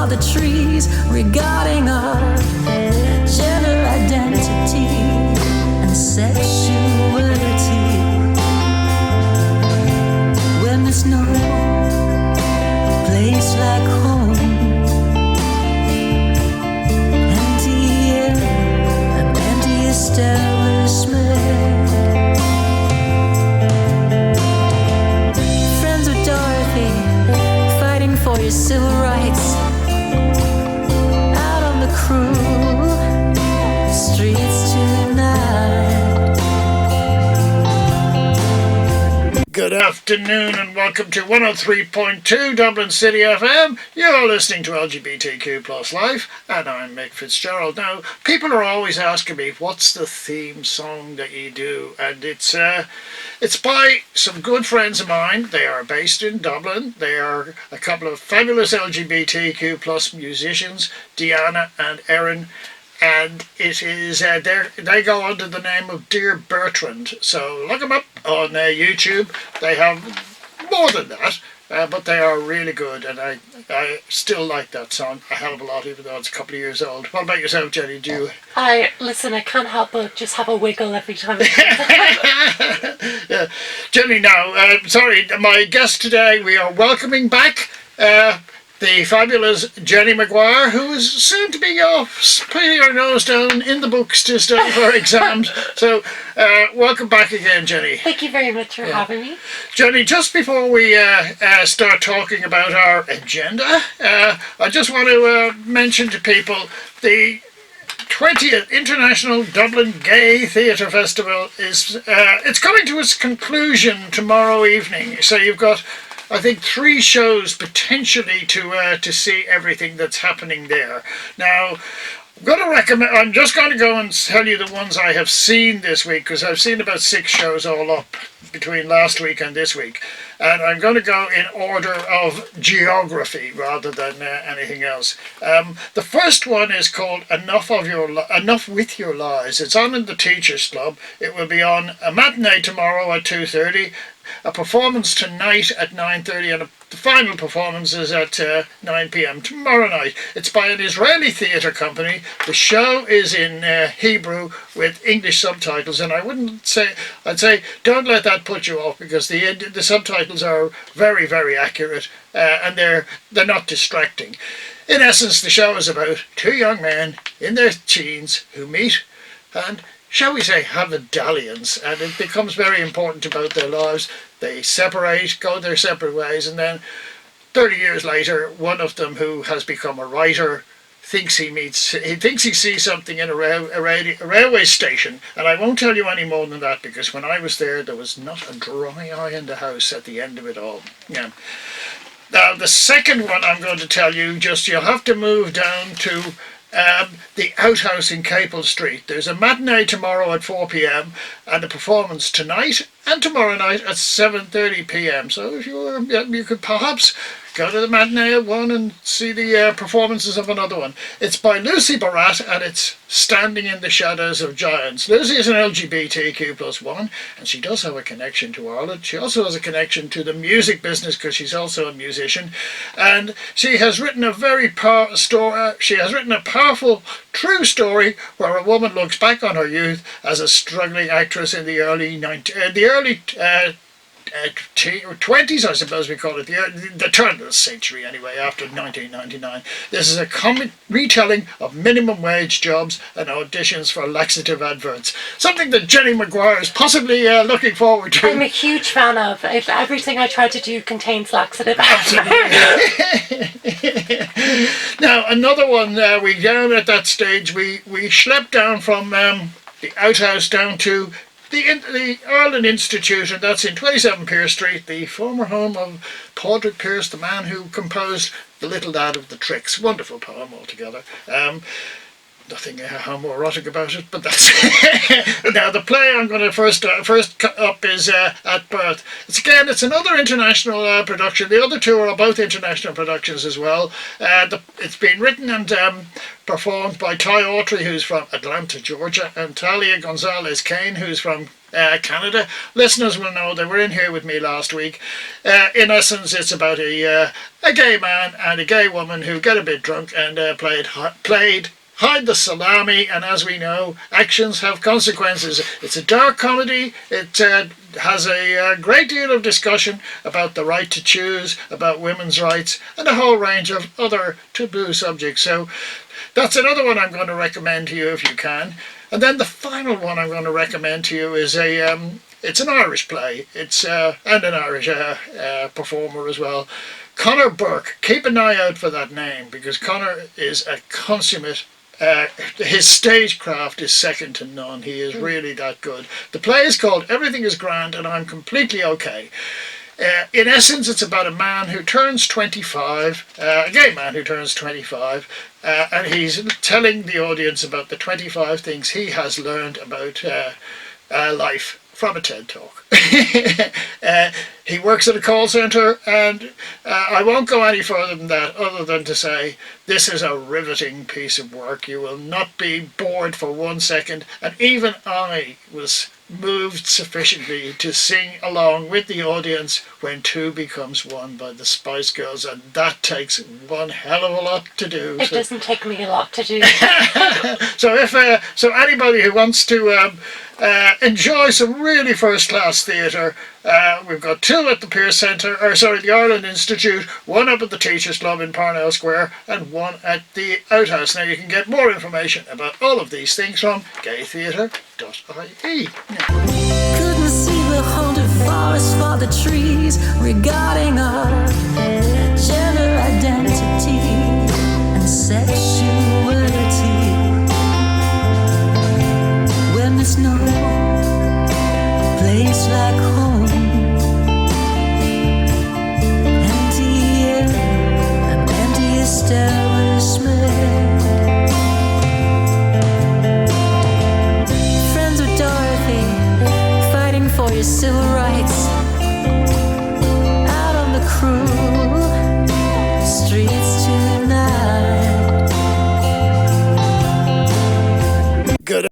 of the trees regarding our gender identity and sexuality. When there's no place like home, empty air, an empty establishment. Friends with Dorothy, fighting for your civil rights. Out on the cruel streets tonight. Good afternoon and welcome to 103.2 Dublin City FM. You're listening to LGBTQ Plus Life and I'm Mick Fitzgerald. Now, people are always asking me, what's the theme song that you do? And it's by some good friends of mine. They are based in Dublin. They are a couple of fabulous LGBTQ plus musicians, Deanna and Erin. And it is they go under the name of Dear Bertrand. So look them up on YouTube. They have more than that, but they are really good. And I still like that song a hell of a lot, even though it's a couple of years old. What about yourself, Jenny? Do you? I can't help but just have a wiggle every time. Yeah. Jenny, now, sorry, my guest today, we are welcoming back the fabulous Jenny Maguire, who is soon to be putting her nose down in the books to study for exams. So, welcome back again, Jenny. Thank you very much for having me. Jenny, just before we start talking about our agenda, I just want to mention to people the 20th International Dublin Gay Theatre Festival is it's coming to its conclusion tomorrow evening. So you've got, I think, 3 shows potentially to see everything that's happening there. Now, I'm just going to go and tell you the ones I have seen this week, because I've seen about 6 shows all up between last week and this week. And I'm going to go in order of geography rather than anything else. The first one is called Enough with Your Lies. It's on in the Teachers Club. It will be on a matinee tomorrow at 2:30. A performance tonight at 9:30 and the final performance is at 9 p.m. tomorrow night. It's by an Israeli theatre company. The show is in Hebrew with English subtitles, and I'd say don't let that put you off, because the subtitles are very, very accurate and they're not distracting. In essence, the show is about 2 young men in their teens who meet and, shall we say, have a dalliance, and it becomes very important about their lives. They separate, go their separate ways, and then 30 years later, one of them, who has become a writer, thinks he sees something in a railway station, and I won't tell you any more than that, because when I was there was not a dry eye in the house at the end of it all. Yeah. Now, the second one I'm going to tell you, you'll have to move down to the Outhouse in Capel Street. There's a matinee tomorrow at 4 p.m. and a performance tonight and tomorrow night at 7:30 p.m. So if you could perhaps go to the matinee at 1 and see the performances of another one. It's by Lucy Barat and it's Standing in the Shadows of Giants. Lucy is an LGBTQ plus one, and she does have a connection to Ireland. She also has a connection to the music business because she's also a musician, and she has written a very powerful true story where a woman looks back on her youth as a struggling actress in the early 20s, I suppose we call it, the turn of the century anyway, after 1999. This is a retelling of minimum wage jobs and auditions for laxative adverts. Something that Jenny Maguire is possibly looking forward to. I'm a huge fan of. If everything I try to do contains laxative adverts. Now, another one, we down at that stage, we schlepped down from the Outhouse down to the Ireland Institute, and that's in 27 Pearse Street, the former home of Padraig Pearse, the man who composed The Little Lad of the Tricks. Wonderful poem altogether. Nothing homoerotic about it, but that's now the play I'm going to first up is At Birth. It's another international production. The other 2 are both international productions as well. It's been written and performed by Ty Autry, who's from Atlanta, Georgia, and Talia Gonzalez Kane, who's from Canada. Listeners will know they were in here with me last week. In essence, it's about a gay man and a gay woman who get a bit drunk and played hide the salami, and as we know, actions have consequences. It's a dark comedy. It has a great deal of discussion about the right to choose, about women's rights, and a whole range of other taboo subjects. So that's another one I'm going to recommend to you if you can. And then the final one I'm going to recommend to you is it's an Irish play. It's and an Irish performer as well. Conor Burke. Keep an eye out for that name, because Conor is a consummate. His stagecraft is second to none. He is really that good. The play is called Everything is Grand and I'm Completely Okay. In essence, it's about a man who turns 25, a gay man who turns 25, and he's telling the audience about the 25 things he has learned about life from a TED Talk. He works at a call centre, and I won't go any further than that, other than to say this is a riveting piece of work. You will not be bored for 1 second, and even I was moved sufficiently to sing along with the audience When Two Becomes One by the Spice Girls, and that takes one hell of a lot to do. It doesn't take me a lot to do. So anybody who wants to enjoy some really first-class theatre, we've got two at the Pearse Centre, the Ireland Institute, one up at the Teachers Club in Parnell Square, and one at the Outhouse. Now you can get more information about all of these things from gaytheatre.ie. Couldn't see the haunted forest for the trees regarding our gender identity and sexuality. When there's no place like home, empty air, an empty establishment. Friends with Dorothy, fighting for your civil rights. Out on the cruel streets tonight. Good